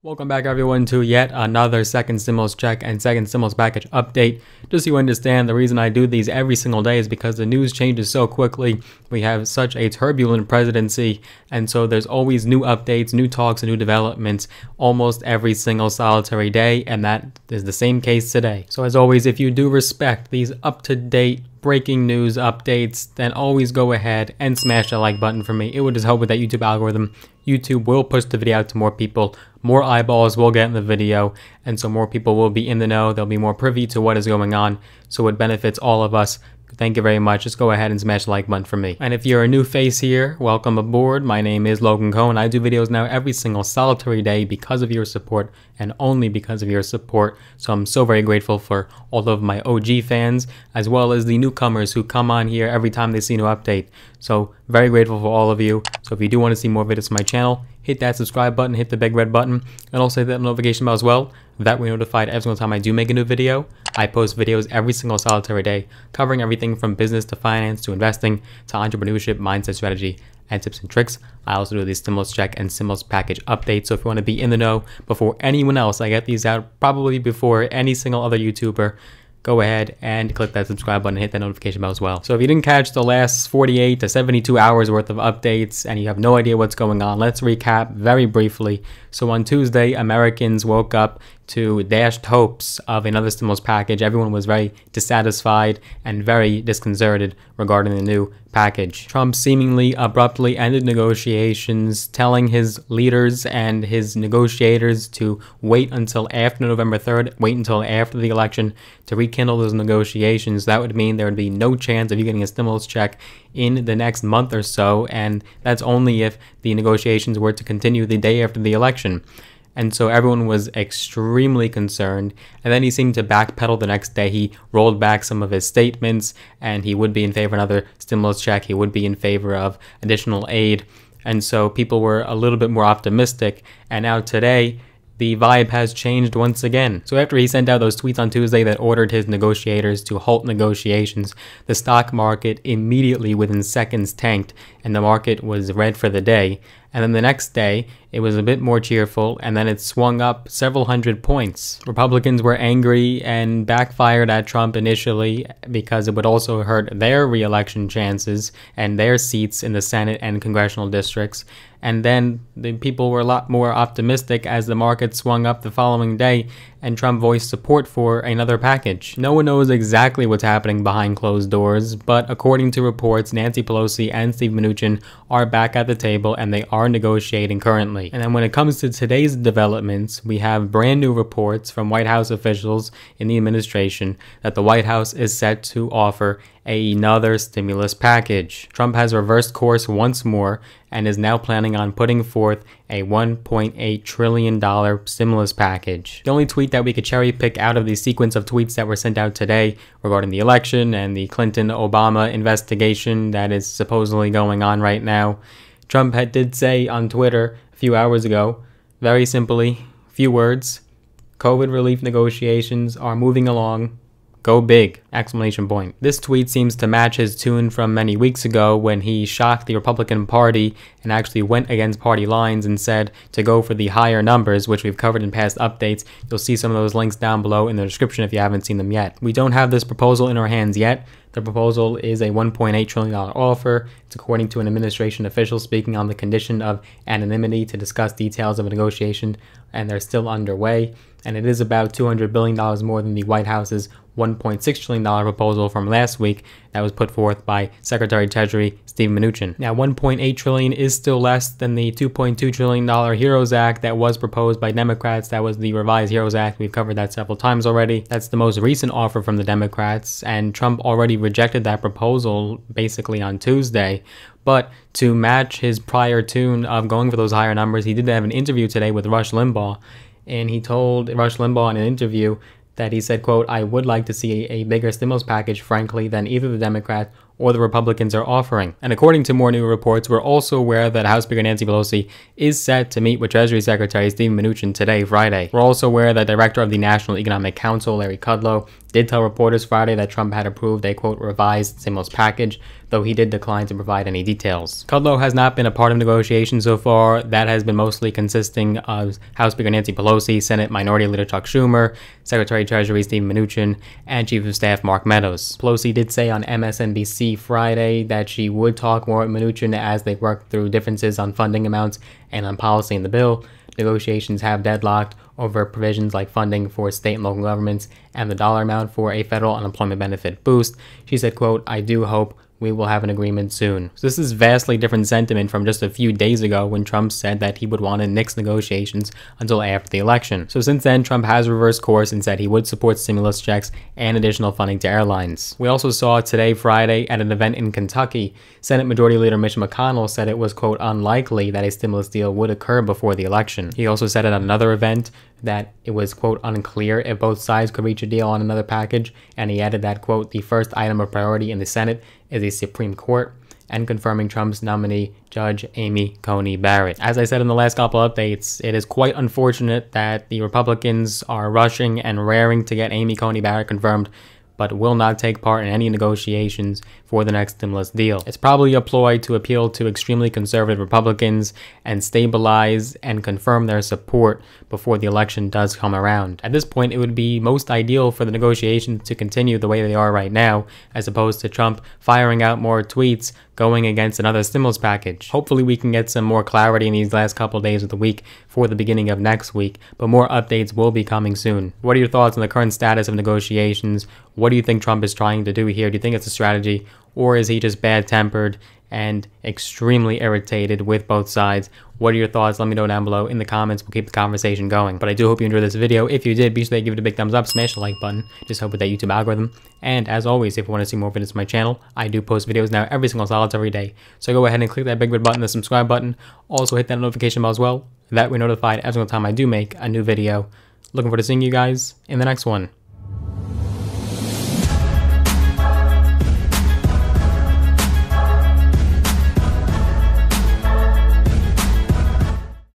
Welcome back everyone to yet another second stimulus check and second stimulus package update. Just so you understand, the reason I do these every single day is because the news changes so quickly. We have such a turbulent presidency, and so there's always new updates, new talks, and new developments almost every single solitary day, and that is the same case today. So as always, if you do respect these up-to-date breaking news updates, then always go ahead and smash that like button for me. It would just help with that YouTube algorithm. YouTube will push the video out to more people. More eyeballs will get in the video, and so more people will be in the know. They'll be more privy to what is going on, so it benefits all of us. Thank you very much. Just go ahead and smash the like button for me. And if you're a new face here, welcome aboard. My name is Logan Cohen. I do videos now every single solitary day because of your support and only because of your support. So I'm so very grateful for all of my OG fans as well as the newcomers who come on here every time they see a new update. So very grateful for all of you. So if you do want to see more videos on my channel, hit that subscribe button, hit the big red button, and also hit that notification bell as well. That way you're notified every single time I do make a new video. I post videos every single solitary day, covering everything from business to finance to investing to entrepreneurship, mindset, strategy, and tips and tricks. I also do these stimulus check and stimulus package updates. So if you want to be in the know before anyone else, I get these out probably before any single other YouTuber. Go ahead and click that subscribe button and hit that notification bell as well. So if you didn't catch the last 48 to 72 hours worth of updates and you have no idea what's going on, let's recap very briefly. So on Tuesday, Americans woke up to dashed hopes of another stimulus package. Everyone was very dissatisfied and very disconcerted regarding the new package. Trump seemingly abruptly ended negotiations, telling his leaders and his negotiators to wait until after November 3rd, wait until after the election to rekindle those negotiations. That would mean there would be no chance of you getting a stimulus check in the next month or so, and that's only if the negotiations were to continue the day after the election. And so everyone was extremely concerned, and then he seemed to backpedal the next day. He rolled back some of his statements, and he would be in favor of another stimulus check. He would be in favor of additional aid, and so people were a little bit more optimistic. And now today, the vibe has changed once again. So after he sent out those tweets on Tuesday that ordered his negotiators to halt negotiations, the stock market immediately within seconds tanked, and the market was red for the day. And then the next day, it was a bit more cheerful, and then it swung up several hundred points. Republicans were angry and backfired at Trump initially because it would also hurt their re-election chances and their seats in the Senate and congressional districts. And then the people were a lot more optimistic as the market swung up the following day and Trump voiced support for another package. No one knows exactly what's happening behind closed doors, but according to reports, Nancy Pelosi and Steve Mnuchin are back at the table and they are negotiating currently. And then when it comes to today's developments, we have brand new reports from White House officials in the administration that the White House is set to offer another stimulus package. Trump has reversed course once more and is now planning on putting forth a $1.8 trillion stimulus package. The only tweet that we could cherry pick out of the sequence of tweets that were sent out today regarding the election and the Clinton-Obama investigation that is supposedly going on right now, Trump did say on Twitter a few hours ago, very simply, few words, COVID relief negotiations are moving along. Go big! Exclamation point. This tweet seems to match his tune from many weeks ago when he shocked the Republican Party and actually went against party lines and said to go for the higher numbers, which we've covered in past updates. You'll see some of those links down below in the description if you haven't seen them yet. We don't have this proposal in our hands yet. The proposal is a $1.8 trillion offer. It's according to an administration official speaking on the condition of anonymity to discuss details of a negotiation, and they're still underway. And it is about $200 billion more than the White House's $1.6 trillion proposal from last week that was put forth by Secretary of Treasury Steve Mnuchin. Now, $1.8 trillion is still less than the $2.2 trillion HEROES Act that was proposed by Democrats. That was the revised HEROES Act. We've covered that several times already. That's the most recent offer from the Democrats, and Trump already rejected that proposal basically on Tuesday. But to match his prior tune of going for those higher numbers, he did have an interview today with Rush Limbaugh, and he told Rush Limbaugh in an interview that he said, quote, "I would like to see a bigger stimulus package, frankly, than either the Democrats or the Republicans are offering. And according to more new reports, we're also aware that House Speaker Nancy Pelosi is set to meet with Treasury Secretary Steve Mnuchin today, Friday. We're also aware that Director of the National Economic Council, Larry Kudlow, did tell reporters Friday that Trump had approved a, quote, revised stimulus package, though he did decline to provide any details. Kudlow has not been a part of negotiations so far. That has been mostly consisting of House Speaker Nancy Pelosi, Senate Minority Leader Chuck Schumer, Secretary of Treasury Steve Mnuchin, and Chief of Staff Mark Meadows. Pelosi did say on MSNBC Friday that she would talk more with Mnuchin as they work through differences on funding amounts and on policy in the bill. Negotiations have deadlocked over provisions like funding for state and local governments and the dollar amount for a federal unemployment benefit boost. She said, quote, "I do hope we will have an agreement soon." So this is vastly different sentiment from just a few days ago when Trump said that he would want to nix negotiations until after the election. So since then, Trump has reversed course and said he would support stimulus checks and additional funding to airlines. We also saw today, Friday, at an event in Kentucky, Senate Majority Leader Mitch McConnell said it was, quote, unlikely that a stimulus deal would occur before the election. He also said at another event that it was, quote, unclear if both sides could reach a deal on another package, and he added that, quote, the first item of priority in the Senate is the Supreme Court, and confirming Trump's nominee, Judge Amy Coney Barrett. As I said in the last couple updates, it is quite unfortunate that the Republicans are rushing and raring to get Amy Coney Barrett confirmed, but will not take part in any negotiations for the next stimulus deal. It's probably a ploy to appeal to extremely conservative Republicans and stabilize and confirm their support before the election does come around. At this point, it would be most ideal for the negotiations to continue the way they are right now, as opposed to Trump firing out more tweets going against another stimulus package. Hopefully we can get some more clarity in these last couple days of the week for the beginning of next week, but more updates will be coming soon. What are your thoughts on the current status of negotiations? What do you think Trump is trying to do here? Do you think it's a strategy, or is he just bad-tempered and extremely irritated with both sides? What are your thoughts? Let me know down below in the comments. We'll keep the conversation going. But I do hope you enjoyed this video. If you did, be sure to give it a big thumbs up, smash the like button. Just help with that YouTube algorithm. And as always, if you want to see more videos on my channel, I do post videos now every single solitary day. So go ahead and click that big red button, the subscribe button. Also hit that notification bell as well. That way you're notified every single time I do make a new video. Looking forward to seeing you guys in the next one.